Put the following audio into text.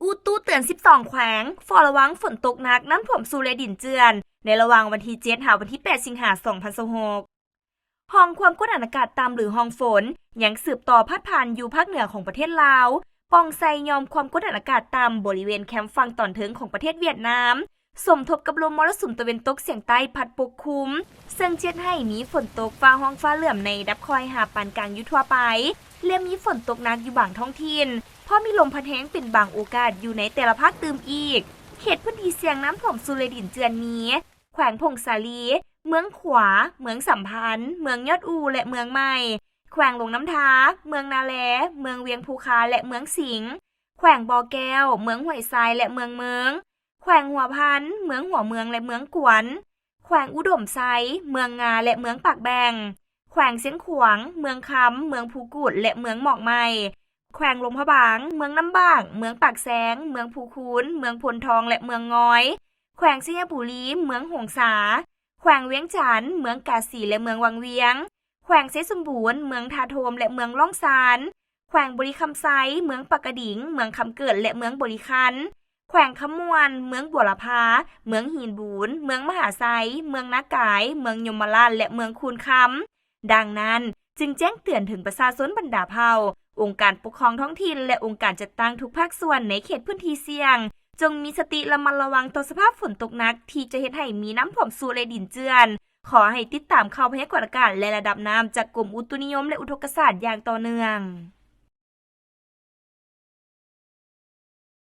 อุตุเตือน12แขวงเฝ้าระวังฝนตกหนักน้ำท่วมสูเลดินเจือนในระหว่างวันที่7 ถึงวันที่8 สิงหาคม 2026ห้องความกดอากาศต่ำหรือห้องฝนยังสืบต่อพัดผ่านอยู่ภาคเหนือของประเทศลาวปองไซยอมความกดอากาศต่ำบริเวณแคมป์ฝั่งตอนเทิงของประเทศเวียดนามสมทบกับลมมรสุมตะวันตกเฉียงใต้พัดปกคลุมซึ่งเจ็ดให้มีฝนตกฟ้าห้องฟ้าเหลื่อมในดับคอยหาปานกลางอยู่ทั่วไปและมีฝนตกหนักอยู่บางท้องถิ่นเพราะมีลมพัดแห้งเป็นบางโอกาสอยู่ในแต่ละภาคตื่มอีกเขตพื้นที่เสี่ยงน้ำท่วมสุรดินเจือนนี้แขวงพงสาลีเมืองขวาเมืองสัมพันธ์เมืองยอดอูและเมืองใหม่แขวงลงน้ำท้าเมืองนาแลเมืองเวียงภูคาและเมืองสิงห์แขวงบ่อแก้วเมืองห้วยทรายและเมืองแขวงหัวพันเมืองหัวเมืองและเมืองกวนแขวงอุดมไซเมืองงาและเมืองปากแบงแขวงเสียงขวางเมืองคำเมืองภูกุดและเมืองหมอกใหม่แขวงลมพะบางเมืองน้ำบ้างเมืองปากแสงเมืองภูคูนเมืองพลทองและเมืองง้อยแขวงสยบุรีเมืองหงสาแขวงเวียงจันทน์เมืองกาสีและเมืองวังเวียงแขวงเซสมบูรณ์เมืองทาโทมและเมืองล่องซานแขวงบริคำไซเมืองปากกระดิ่งเมืองคำเกิดและเมืองบริคันแขวงขมวนเมืองบัวละพาเมืองหินบูนเมืองมหาไซเมืองนากายเมืองยมราชและเมืองคูนคำดังนั้นจึงแจ้งเตือนถึงประชาชนบรรดาเผ่าองค์การปกครองท้องถิ่นและองค์การจัดตั้งทุกภาคส่วนในเขตพื้นที่เสี่ยงจงมีสติระมัดระวังต่อสภาพฝนตกหนักที่จะเฮ็ดให้มีน้ำท่วมสูและดินเจือนขอให้ติดตามข่าวพยากรณ์อากาศและระดับน้ำจากกรมอุตุนิยมและอุทกศาสตร์อย่างต่อเนื่อง